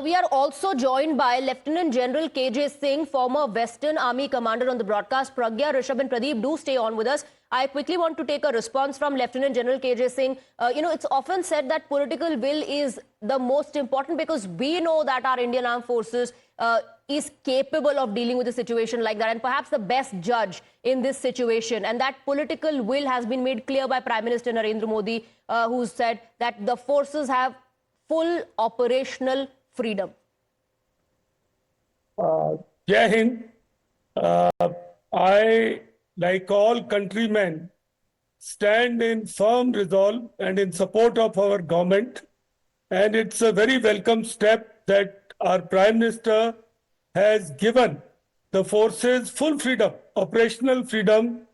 we are also joined by Lieutenant General KJ Singh, former Western Army commander on the broadcast. Pragya, Rishabh and Pradeep, do stay on with us. I quickly want to take a response from Lieutenant General KJ Singh. It's often said that political will is the most important because we know that our Indian Armed Forces is capable of dealing with a situation like that and perhaps the best judge in this situation. And that political will has been made clear by Prime Minister Narendra Modi, who said that the forces have full operational freedom. Jai Hind. I, like all countrymen, stand in firm resolve and in support of our government. And it's a very welcome step that our Prime Minister has given the forces full freedom, operational freedom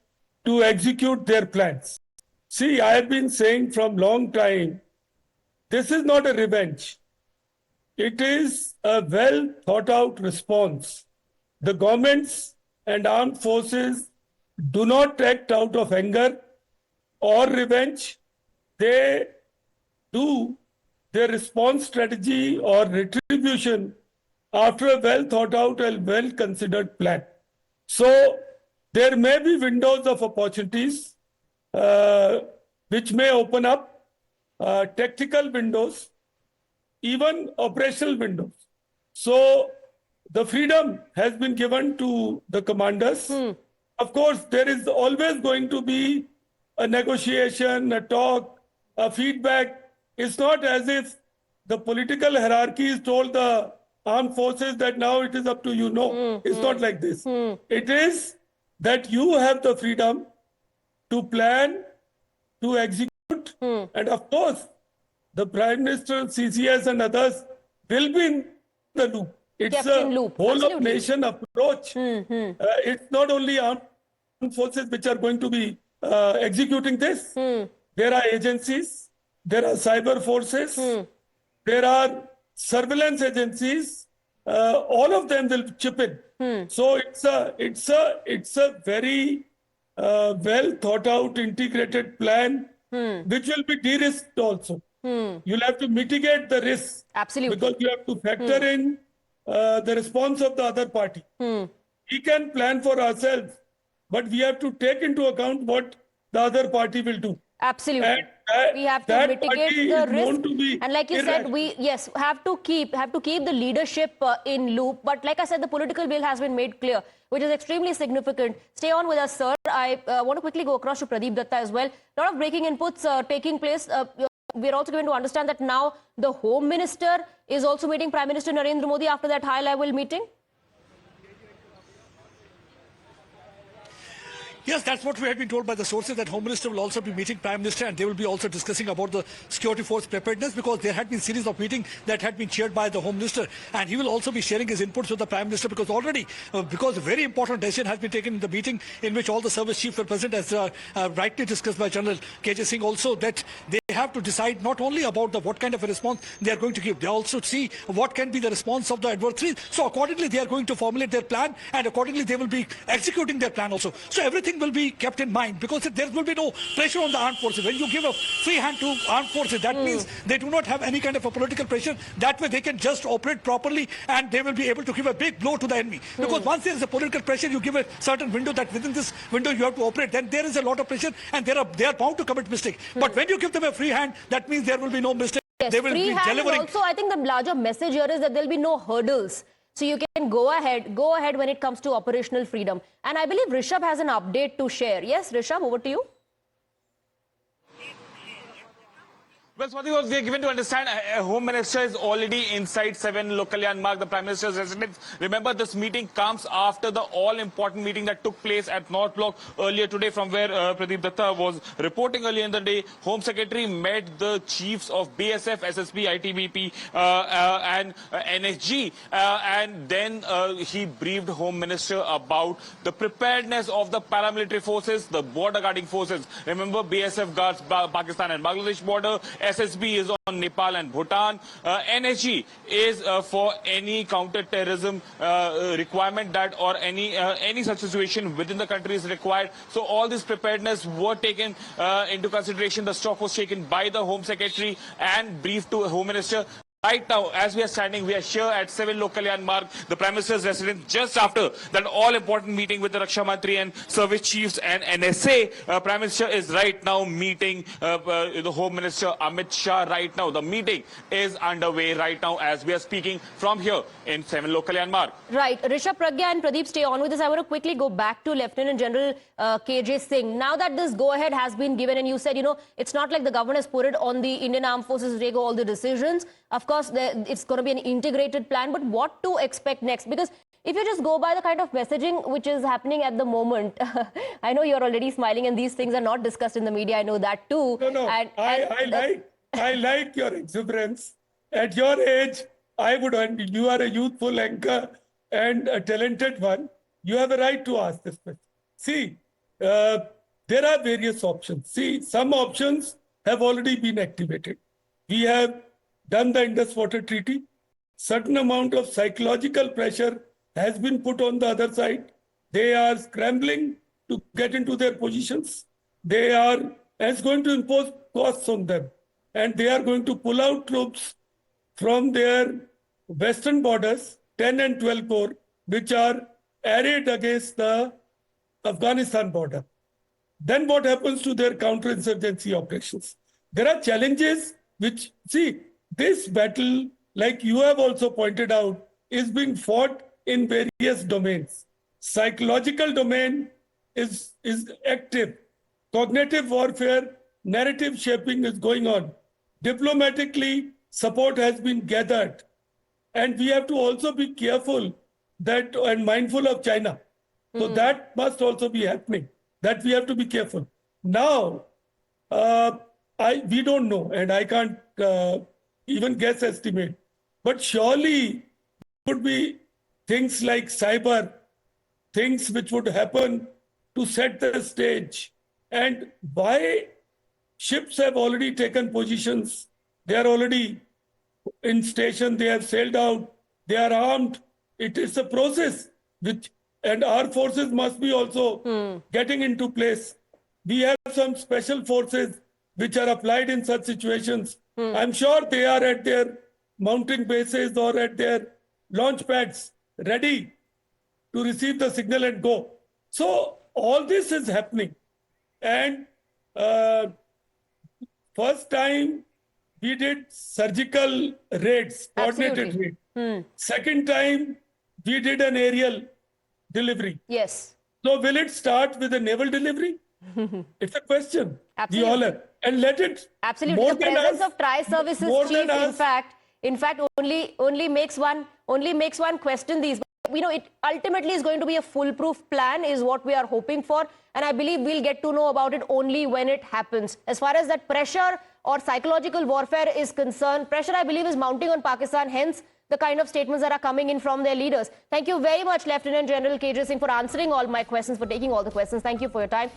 to execute their plans. See, I have been saying from long time, this is not a revenge. It is a well thought out response. The governments and armed forces do not act out of anger or revenge. They do their response strategy or retribution after a well thought out and well considered plan. So there may be windows of opportunities which may open up, tactical windows, even operational windows. So the freedom has been given to the commanders. Of course, there is always going to be a negotiation, a talk, a feedback. It's not as if the political hierarchy is told the armed forces that now it is up to you. No, it's not like this. It is that you have the freedom to plan, to execute, and of course, the Prime Minister, CCS and others will be in the loop. It's a whole of nation approach. It's not only armed forces which are going to be executing this. There are agencies, there are cyber forces, there are surveillance agencies. All of them will chip in. So it's a very well thought out, integrated plan, which will be de-risked also. You'll have to mitigate the risks. Absolutely. Because you have to factor in the response of the other party. We can plan for ourselves, but we have to take into account what the other party will do. Absolutely. We have to mitigate the risk. And like you said, we have to keep the leadership in loop. But like I said, the political will has been made clear, which is extremely significant. Stay on with us, sir. I want to quickly go across to Pradeep Datta as well. A lot of breaking inputs taking place. We're also going to understand that now the Home Minister is also meeting Prime Minister Narendra Modi after that high-level meeting. Yes, that's what we had been told by the sources, that Home Minister will also be meeting Prime Minister and they will be also discussing about the security force preparedness, because there had been series of meetings that had been chaired by the Home Minister, and he will also be sharing his inputs with the Prime Minister, because already, because a very important decision has been taken in the meeting in which all the service chiefs were present, as rightly discussed by General KJ Singh also, that they have to decide not only about what kind of a response they are going to give, they also see what can be the response of the adversaries. So accordingly, they are going to formulate their plan, and accordingly, they will be executing their plan also. So everything will be kept in mind, because there will be no pressure on the armed forces. When you give a free hand to armed forces, that means they do not have any kind of a political pressure. That way they can just operate properly and they will be able to give a big blow to the enemy. Because once there is a political pressure, you give a certain window, that within this window you have to operate, then there is a lot of pressure and they are bound to commit mistake. But when you give them a free hand, that means there will be no mistake. Yes, they will free be hand delivering. Also, I think the larger message here is that there will be no hurdles. So you can go ahead when it comes to operational freedom. And I believe Rishabh has an update to share. Yes, Rishabh, over to you. Well, Swati, was we are given to understand Home Minister is already inside 7 Lokalyan Marg, the Prime Minister's residence. Remember, this meeting comes after the all-important meeting that took place at North Block earlier today, from where Pradeep Datta was reporting earlier in the day. Home Secretary met the chiefs of BSF, SSB, ITBP and NSG. And then he briefed Home Minister about the preparedness of the paramilitary forces, the border guarding forces. Remember, BSF guards Pakistan and Bangladesh border. SSB is on Nepal and Bhutan. NSG is for any counter-terrorism requirement that or any such situation within the country is required. So all this preparedness were taken into consideration. The stock was taken by the Home Secretary and briefed to Home Minister. Right now, as we are standing, we are here at 7 Lok Kalyan Marg, the Prime Minister's residence, just after that all-important meeting with the Raksha Mantri and Service Chiefs and NSA. Prime Minister is right now meeting the Home Minister Amit Shah right now. The meeting is underway right now as we are speaking from here in 7 Lok Kalyan Marg. Right. Rishabh, Pragya and Pradeep, stay on with us. I want to quickly go back to Lieutenant General KJ Singh. Now that this go-ahead has been given, and you said, it's not like the government has put it on the Indian Armed Forces to take all the decisions. Of course, it's going to be an integrated plan, but what to expect next? Because if you just go by the kind of messaging which is happening at the moment, I know you're already smiling and these things are not discussed in the media. I know that too. No. I like your exuberance. At your age, and you are a youthful anchor and a talented one. You have a right to ask this question. See, there are various options. See, some options have already been activated. We have done the Indus Water Treaty. Certain amount of psychological pressure has been put on the other side. They are scrambling to get into their positions. It's going to impose costs on them. And they are going to pull out troops from their western borders, 10 and 12 Corps, which are arrayed against the Afghanistan border. Then what happens to their counterinsurgency operations? There are challenges which, see, this battle, like you have also pointed out, is being fought in various domains. Psychological domain is active. Cognitive warfare, narrative shaping is going on. Diplomatically, support has been gathered. And we have to also be careful and mindful of China. So that must also be happening. That we have to be careful. Now, we don't know, and I can't even guess estimate. But surely would be things like cyber, things which would happen to set the stage. And why ships have already taken positions, they are already in station, they have sailed out, they are armed. It is a process and our forces must be also getting into place. We have some special forces which are applied in such situations. I'm sure they are at their mounting bases or at their launch pads ready to receive the signal and go. So all this is happening. And first time we did surgical raids, coordinated raids. Second time we did an aerial delivery. Yes. So will it start with a naval delivery? It's a question. Absolutely. The honor. And let it Absolutely. more The than presence us, of tri-services more chief, than us. in fact, only makes one question these. It ultimately is going to be a foolproof plan, is what we are hoping for, and I believe we'll get to know about it only when it happens. As far as that pressure or psychological warfare is concerned, pressure, I believe, is mounting on Pakistan. Hence, the kind of statements that are coming in from their leaders. Thank you very much, Lieutenant General KJ Singh, for answering all my questions, for taking all the questions. Thank you for your time.